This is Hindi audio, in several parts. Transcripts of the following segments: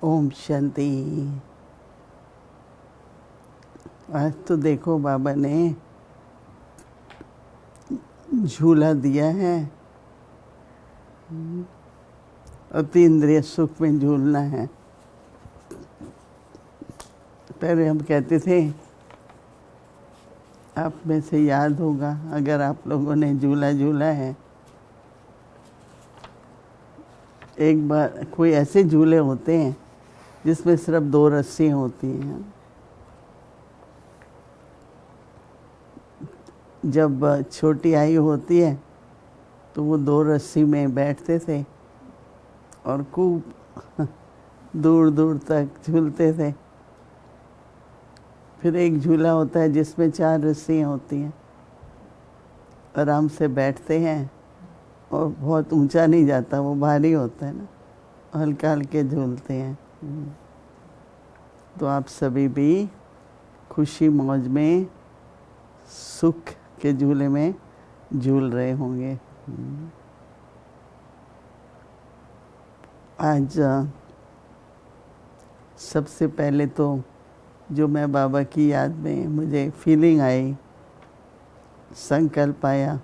ओम शांति। आज तो देखो बाबा ने झूला दिया है, अति इंद्रिय सुख में झूलना है। पहले हम कहते थे, आप में से याद होगा अगर आप लोगों ने झूला झूला है, एक बार कोई ऐसे झूले होते हैं जिसमें सिर्फ 2 रस्सियाँ होती हैं। जब छोटी आयु होती है तो वो 2 रस्सी में बैठते थे और खूब दूर दूर तक झूलते थे। फिर एक झूला होता है जिसमें 4 रस्सियाँ होती हैं, आराम से बैठते हैं और बहुत ऊंचा नहीं जाता, वो भारी होता है ना, हल्का हल्के झूलते हैं। तो आप सभी भी खुशी मौज में सुख के झूले में झूल रहे होंगे। आज सबसे पहले तो जो मैं बाबा की याद में मुझे फीलिंग आई, संकल्प आया,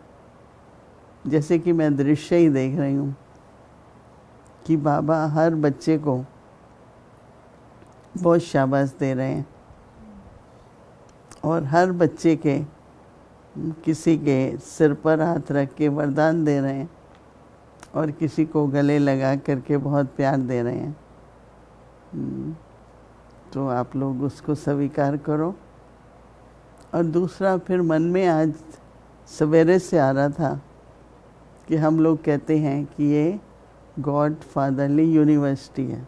जैसे कि मैं दृश्य ही देख रही हूँ कि बाबा हर बच्चे को बहुत शाबाश दे रहे हैं और हर बच्चे के किसी के सिर पर हाथ रख के वरदान दे रहे हैं और किसी को गले लगा करके बहुत प्यार दे रहे हैं। तो आप लोग उसको स्वीकार करो। और दूसरा, फिर मन में आज सवेरे से आ रहा था कि हम लोग कहते हैं कि ये गॉड फादरली यूनिवर्सिटी है।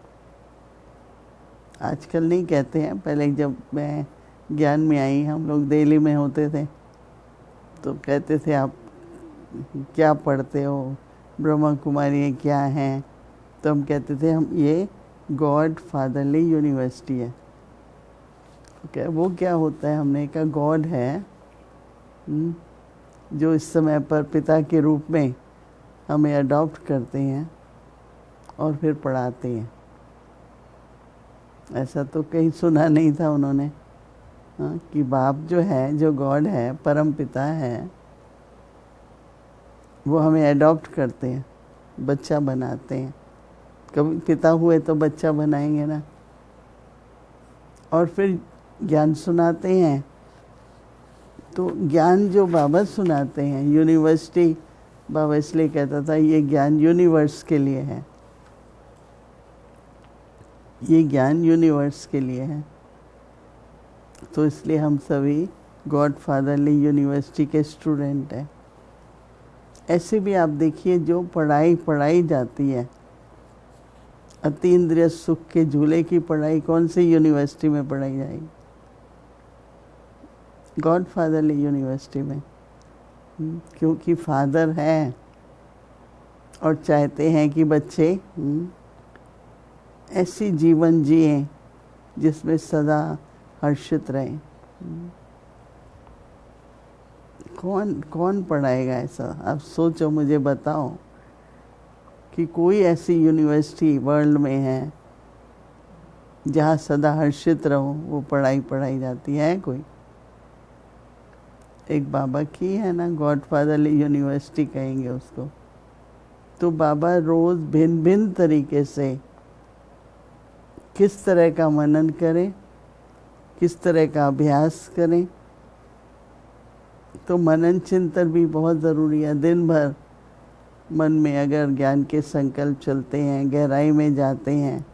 आजकल नहीं कहते हैं, पहले जब मैं ज्ञान में आई, हम लोग दिल्ली में होते थे तो कहते थे आप क्या पढ़ते हो, ब्रह्मा कुमारी क्या हैं, तो हम कहते थे हम ये गॉड फादरली यूनिवर्सिटी है। okay, वो क्या होता है? हमने कहा गॉड है जो इस समय पर पिता के रूप में हमें अडॉप्ट करते हैं और फिर पढ़ाते हैं। ऐसा तो कहीं सुना नहीं था उन्होंने, हाँ, कि बाप जो है, जो गॉड है, परम पिता है, वो हमें अडॉप्ट करते हैं, बच्चा बनाते हैं। कभी पिता हुए तो बच्चा बनाएंगे ना, और फिर ज्ञान सुनाते हैं। तो ज्ञान जो बाबा सुनाते हैं, यूनिवर्सिटी, बाबा इसलिए कहता था ये ज्ञान यूनिवर्स के लिए है, ये ज्ञान यूनिवर्स के लिए है। तो इसलिए हम सभी गॉड फादरली यूनिवर्सिटी के स्टूडेंट हैं। ऐसे भी आप देखिए, जो पढ़ाई जाती है, अति इंद्रिय सुख के झूले की पढ़ाई कौन सी यूनिवर्सिटी में पढ़ाई जाएगी? गॉड फादरली यूनिवर्सिटी में। क्योंकि फादर हैं और चाहते हैं कि बच्चे ऐसी जीवन जिए जिसमें सदा हर्षित रहें। कौन पढ़ाएगा ऐसा? आप सोचो, मुझे बताओ कि कोई ऐसी यूनिवर्सिटी वर्ल्ड में है जहाँ सदा हर्षित रहो, वो पढ़ाई जाती है कोई? एक बाबा की है ना, गॉड फादरली यूनिवर्सिटी कहेंगे उसको। तो बाबा रोज़ भिन्न भिन्न तरीके से किस तरह का मनन करें, किस तरह का अभ्यास करें। तो मनन चिंतन भी बहुत ज़रूरी है। दिन भर मन में अगर ज्ञान के संकल्प चलते हैं, गहराई में जाते हैं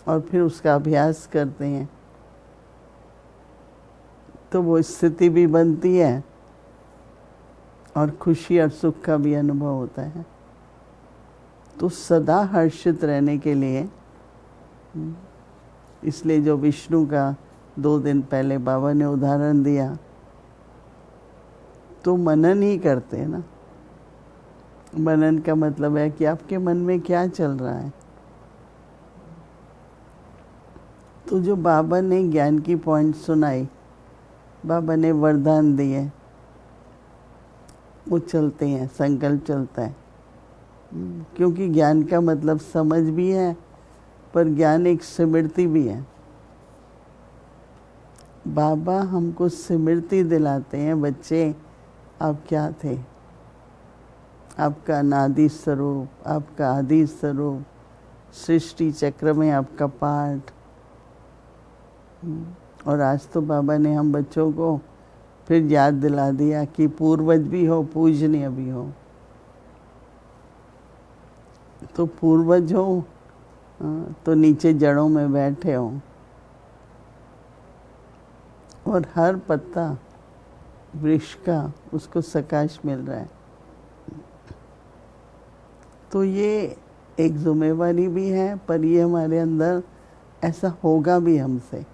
और फिर उसका अभ्यास करते हैं, तो वो स्थिति भी बनती है और खुशी और सुख का भी अनुभव होता है। तो सदा हर्षित रहने के लिए, इसलिए जो विष्णु का 2 दिन पहले बाबा ने उदाहरण दिया, तो मनन ही करते हैं ना। मनन का मतलब है कि आपके मन में क्या चल रहा है। तो जो बाबा ने ज्ञान की पॉइंट सुनाई, बाबा ने वरदान दिए, वो चलते हैं, संकल्प चलता है। क्योंकि ज्ञान का मतलब समझ भी है पर ज्ञान एक स्मृति भी है। बाबा हमको स्मृति दिलाते हैं, बच्चे आप क्या थे, आपका अनादि स्वरूप, आपका आदि स्वरूप, सृष्टि चक्र में आपका पार्ट। और आज तो बाबा ने हम बच्चों को फिर याद दिला दिया कि पूर्वज भी हो, पूजनीय भी हो। तो पूर्वज हो तो नीचे जड़ों में बैठे हो, और हर पत्ता वृक्ष का उसको सकाश मिल रहा है। तो ये एक जिम्मेवारी भी है, पर ये हमारे अंदर ऐसा होगा भी हमसे।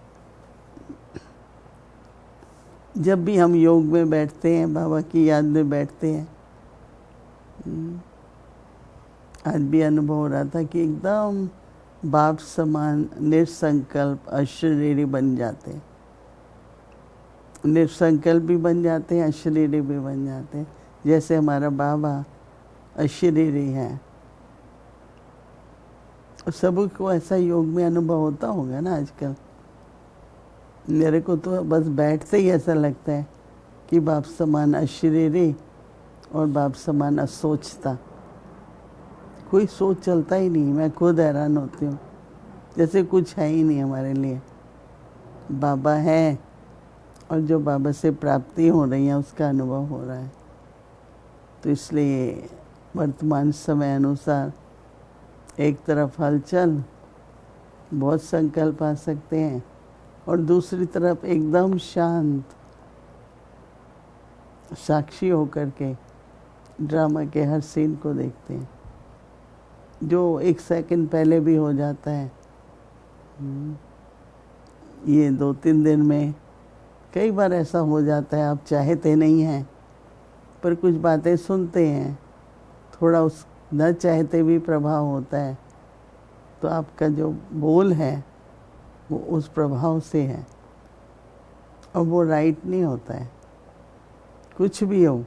जब भी हम योग में बैठते हैं, बाबा की याद में बैठते हैं, आज भी अनुभव हो रहा था कि एकदम बाप समान निसंकल्प अशरीरी बन जाते हैं। निसंकल्प भी बन जाते हैं, अशरीरी भी बन जाते हैं। जैसे हमारा बाबा अशरीरी है। सबको ऐसा योग में अनुभव होता होगा ना आजकल। मेरे को तो बस बैठते ही ऐसा लगता है कि बाप समान अशरीरी और बाप समान असोचता। कोई सोच चलता ही नहीं। मैं खुद हैरान होती हूँ, जैसे कुछ है ही नहीं हमारे लिए। बाबा है और जो बाबा से प्राप्ति हो रही है उसका अनुभव हो रहा है। तो इसलिए वर्तमान समय अनुसार एक तरफ हलचल, बहुत संकल्प आ सकते हैं, और दूसरी तरफ एकदम शांत साक्षी होकर के ड्रामा के हर सीन को देखते हैं, जो एक सेकंड पहले भी हो जाता है। ये 2-3 दिन में कई बार ऐसा हो जाता है, आप चाहते नहीं हैं पर कुछ बातें सुनते हैं, थोड़ा उस न चाहते भी प्रभाव होता है, तो आपका जो बोल है वो उस प्रभाव से है, और वो राइट नहीं होता है। कुछ भी हो,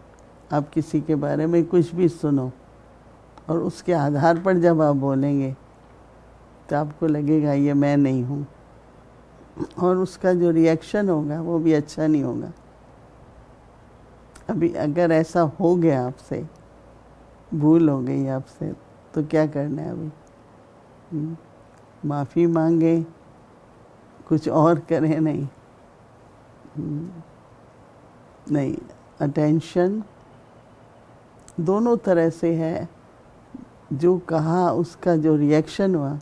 आप किसी के बारे में कुछ भी सुनो और उसके आधार पर जब आप बोलेंगे तो आपको लगेगा ये मैं नहीं हूँ, और उसका जो रिएक्शन होगा वो भी अच्छा नहीं होगा। अभी अगर ऐसा हो गया, आपसे भूल हो गई आपसे, तो क्या करना है अभी? माफ़ी मांगे, कुछ और करें? नहीं। नहीं, अटेंशन दोनों तरह से है। जो कहा उसका जो रिएक्शन हुआ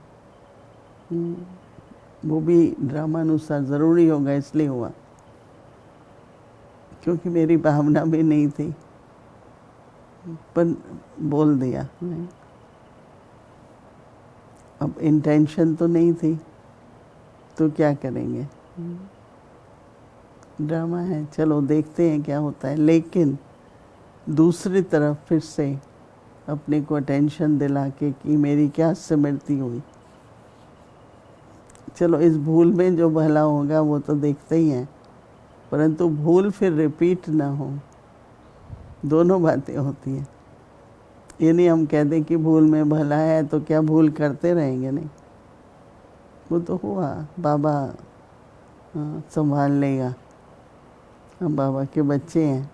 वो भी ड्रामानुसार ज़रूरी होगा, इसलिए हुआ क्योंकि मेरी भावना भी नहीं थी, पर बोल दिया। नहीं, अब इंटेंशन तो नहीं थी, तो क्या करेंगे? ड्रामा है, चलो देखते हैं क्या होता है। लेकिन दूसरी तरफ फिर से अपने को अटेंशन दिला के कि मेरी क्या स्मृति हुई। चलो इस भूल में जो भला होगा वो तो देखते ही हैं, परंतु भूल फिर रिपीट ना हो। दोनों बातें होती हैं। ये नहीं हम कहते कि भूल में भला है तो क्या भूल करते रहेंगे, नहीं। वो तो हुआ, बाबा संभाल लेगा, हम बाबा के बच्चे हैं।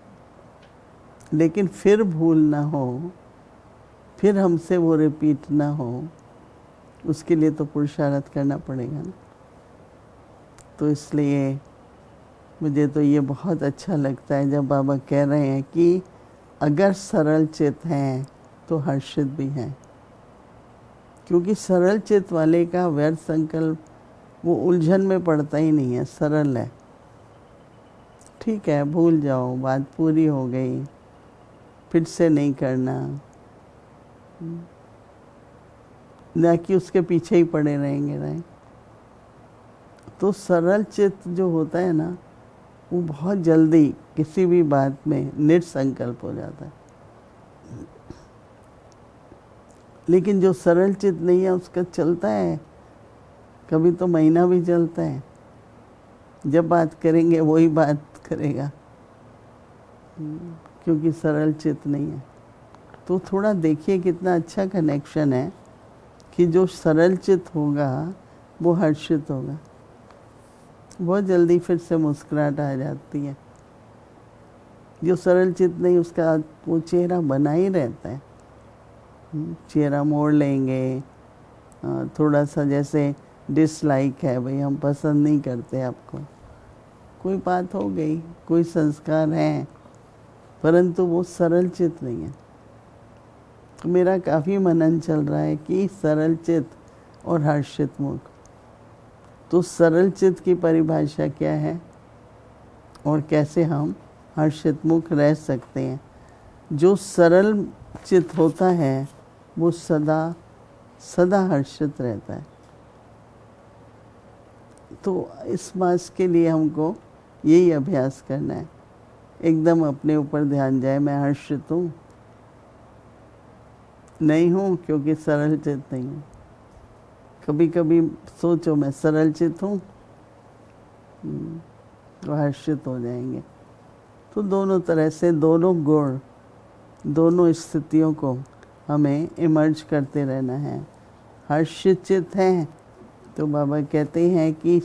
लेकिन फिर भूल ना हो, फिर हमसे वो रिपीट ना हो, उसके लिए तो पुरुषार्थ करना पड़ेगा ना। तो इसलिए मुझे तो ये बहुत अच्छा लगता है जब बाबा कह रहे हैं कि अगर सरल चित्त हैं तो हर्षित भी हैं, क्योंकि सरल चित्त वाले का व्यर्थ संकल्प वो उलझन में पड़ता ही नहीं है, सरल है। ठीक है, भूल जाओ, बात पूरी हो गई, फिर से नहीं करना, ना कि उसके पीछे ही पड़े रहेंगे। नहीं, तो सरल चित्त जो होता है ना, वो बहुत जल्दी किसी भी बात में निसंकल्प हो जाता है। लेकिन जो सरल चित्त नहीं है उसका चलता है, कभी तो महीना भी चलता है। जब बात करेंगे वही बात करेगा, क्योंकि सरल चित्त नहीं है। तो थोड़ा देखिए कितना अच्छा कनेक्शन है कि जो सरल चित होगा वो हर्षित होगा। बहुत जल्दी फिर से मुस्कुराहट आ जाती है। जो सरल चित नहीं, उसका वो चेहरा बना ही रहता है। चेहरा मोड़ लेंगे, थोड़ा सा जैसे डिसलाइक है, भाई हम पसंद नहीं करते आपको, कोई बात हो गई, कोई संस्कार है, परंतु वो सरल चित नहीं है। तो मेरा काफ़ी मनन चल रहा है कि सरल चित और हर्षित मुख। तो सरल चित की परिभाषा क्या है और कैसे हम हर्षित मुख रह सकते हैं? जो सरल चित होता है वो सदा सदा हर्षित रहता है। तो इस मास के लिए हमको यही अभ्यास करना है। एकदम अपने ऊपर ध्यान जाए, मैं हर्षित हूँ नहीं हूँ, क्योंकि सरल चित नहीं हूँ। कभी कभी सोचो मैं सरल चित हूँ, तो हर्षित हो जाएंगे। तो दोनों तरह से, दोनों गुण, दोनों स्थितियों को हमें इमर्ज करते रहना है। हर्षित चित हैं तो बाबा कहते हैं कि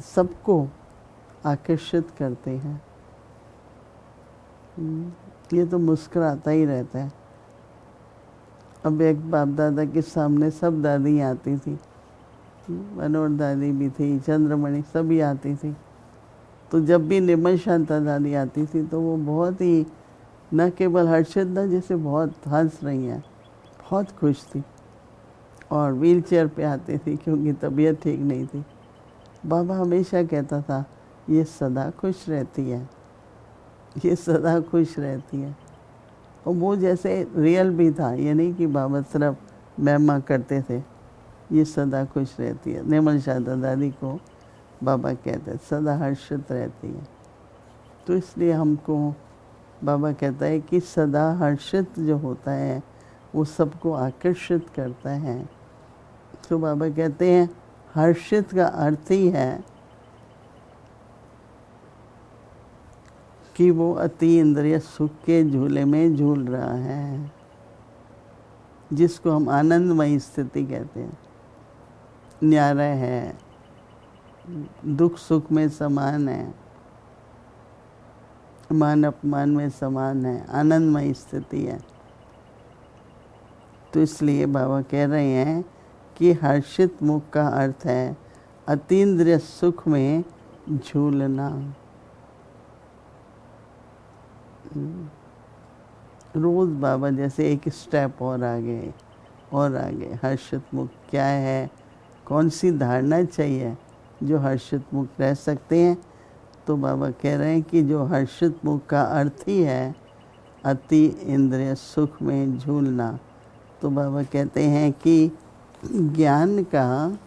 सबको आकर्षित करते हैं। ये तो मुस्कुराता ही रहता है। अब एक बाप दादा के सामने सब दादी आती थी, मनोहर दादी भी थी, चंद्रमणि सभी आती थी। तो जब भी निर्मल शांता दादी आती थी तो वो बहुत ही न केवल हर्षित न, जैसे बहुत हंस रही हैं, बहुत खुश थी। और व्हील चेयर पे आती थी क्योंकि तबीयत ठीक नहीं थी। बाबा हमेशा कहता था ये सदा खुश रहती है, ये सदा खुश रहती है। और वो जैसे रियल भी था, ये नहीं कि बाबा सिर्फ मैमा करते थे। ये सदा खुश रहती है। निर्मल शारदा दादी को बाबा कहते सदा हर्षित रहती है। तो इसलिए हमको बाबा कहता है कि सदा हर्षित जो होता है वो सबको आकर्षित करता है। तो बाबा कहते हैं हर्षित का अर्थ ही है कि वो अति इंद्रिय सुख के झूले में झूल रहा है, जिसको हम आनंदमयी स्थिति कहते हैं। न्यारा है, दुख सुख में समान है, मान अपमान में समान है, आनंदमयी स्थिति है। तो इसलिए बाबा कह रहे हैं कि हर्षित मुख का अर्थ है अतीन्द्रिय सुख में झूलना। रोज बाबा जैसे एक स्टेप और आगे और आगे। हर्षित मुख क्या है, कौन सी धारणा चाहिए जो हर्षित मुख रह सकते हैं? तो बाबा कह रहे हैं कि जो हर्षित मुख का अर्थ ही है अति इंद्रिय सुख में झूलना। तो बाबा कहते हैं कि ज्ञान का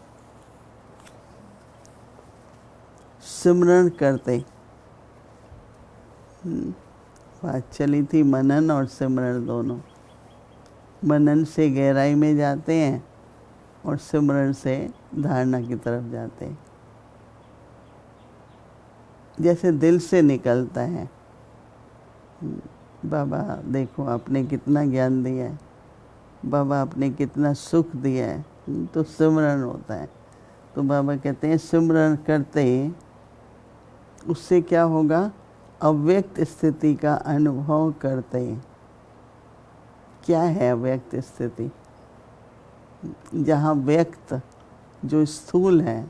सिमरण करते, बात चली थी मनन और सिमरण दोनों। मनन से गहराई में जाते हैं और सिमरण से धारणा की तरफ जाते हैं। जैसे दिल से निकलता है, बाबा देखो आपने कितना ज्ञान दिया है, बाबा आपने कितना सुख दिया है, तो सिमरन होता है। तो बाबा कहते हैं सिमरन करते उससे क्या होगा, अव्यक्त स्थिति का अनुभव करते। क्या है अव्यक्त स्थिति? जहाँ व्यक्त जो स्थूल है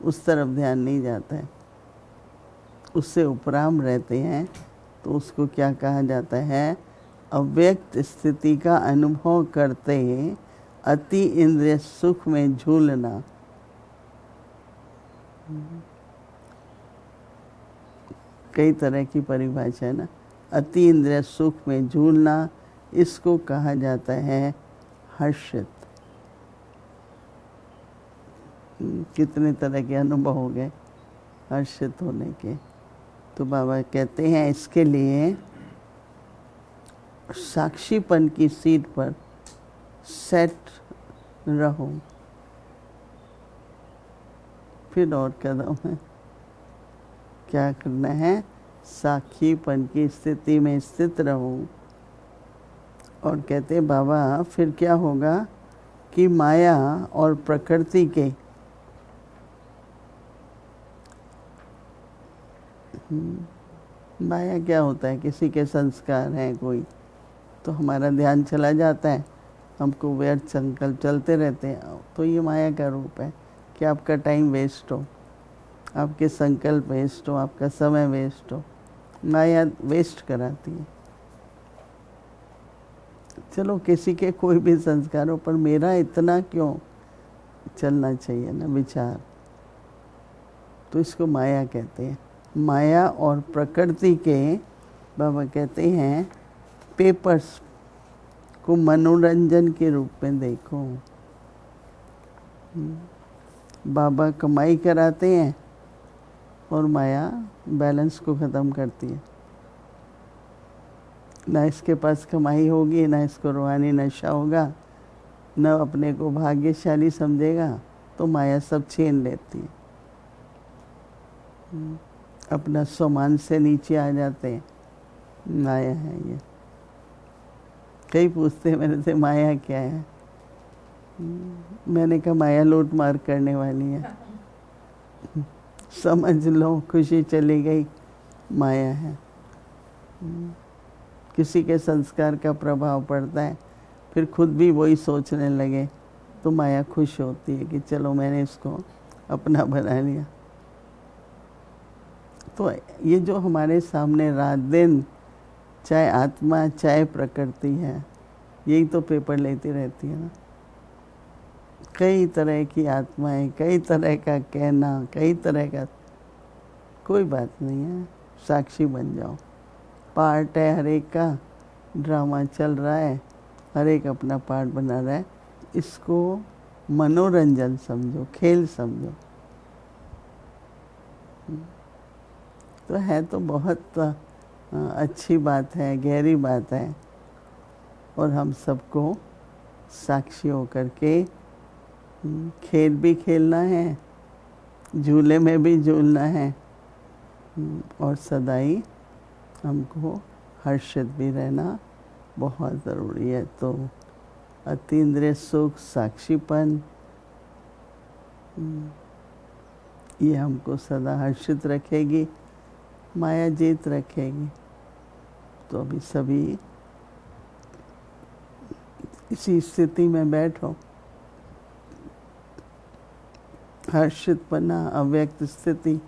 उस तरफ ध्यान नहीं जाता है, उससे उपराम रहते हैं, तो उसको क्या कहा जाता है? अव्यक्त स्थिति का अनुभव करते अति इंद्रिय सुख में झूलना। कई तरह की परिभाषा है ना। अति इंद्रिय सुख में झूलना, इसको कहा जाता है हर्षित। कितने तरह के अनुभव हो गए हर्षित होने के। तो बाबा कहते हैं इसके लिए साक्षीपन की सीट पर सेट रहो। फिर और कदम है, क्या करना है? साक्षीपन की स्थिति में स्थित रहो और कहते हैं बाबा फिर क्या होगा कि माया और प्रकृति के माया क्या होता है, किसी के संस्कार हैं कोई, तो हमारा ध्यान चला जाता है, हमको व्यर्थ संकल्प चलते रहते हैं, तो ये माया का रूप है कि आपका टाइम वेस्ट हो, आपके संकल्प वेस्ट हो, आपका समय वेस्ट हो। माया वेस्ट कराती है। चलो किसी के कोई भी संस्कार हो, पर मेरा इतना क्यों चलना चाहिए ना विचार, तो इसको माया कहते हैं। माया और प्रकृति के बाबा कहते हैं पेपर्स को मनोरंजन के रूप में देखो। बाबा कमाई कराते हैं और माया बैलेंस को ख़त्म करती है। ना इसके पास कमाई होगी, ना इसको रूहानी नशा होगा, न अपने को भाग्यशाली समझेगा, तो माया सब छीन लेती है। अपना सामान से नीचे आ जाते हैं, माया है ये। कई पूछते हैं मेरे से माया क्या है, मैंने कहा माया लूट मार करने वाली है। समझ लो खुशी चली गई, माया है। किसी के संस्कार का प्रभाव पड़ता है, फिर खुद भी वही सोचने लगे, तो माया खुश होती है कि चलो मैंने इसको अपना बना लिया। तो ये जो हमारे सामने रात दिन, चाहे आत्मा चाहे प्रकृति है, यही तो पेपर लेती रहती है ना। कई तरह की आत्माएं, कई तरह का कहना, कई तरह का, कोई बात नहीं है, साक्षी बन जाओ। पार्ट है हर एक का, ड्रामा चल रहा है, हर एक अपना पार्ट बना रहा है। इसको मनोरंजन समझो, खेल समझो। तो है तो बहुत अच्छी बात है, गहरी बात है, और हम सबको साक्षी होकर के खेल भी खेलना है, झूले में भी झूलना है, और सदाई हमको हर्षित भी रहना बहुत ज़रूरी है। तो अतीन्द्रिय सुख, साक्षीपन, ये हमको सदा हर्षित रखेगी, माया जीत रखेगी। तो अभी सभी इसी स्थिति में बैठो, हर्षित बना, अव्यक्त स्थिति,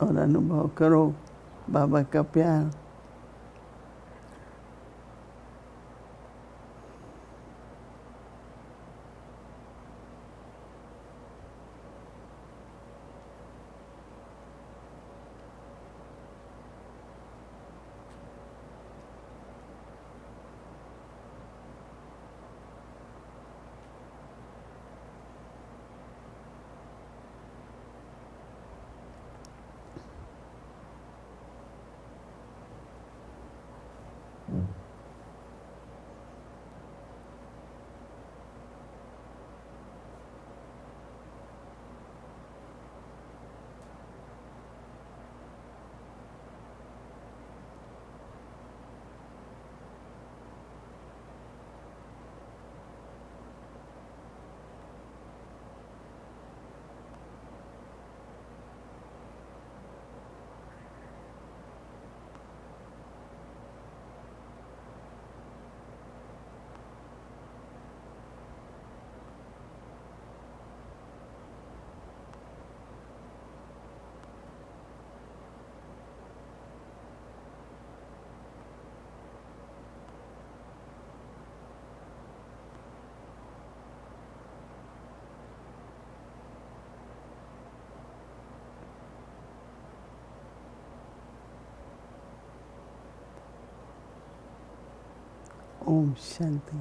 और अनुभव करो बाबा का प्यार। ओम शांति।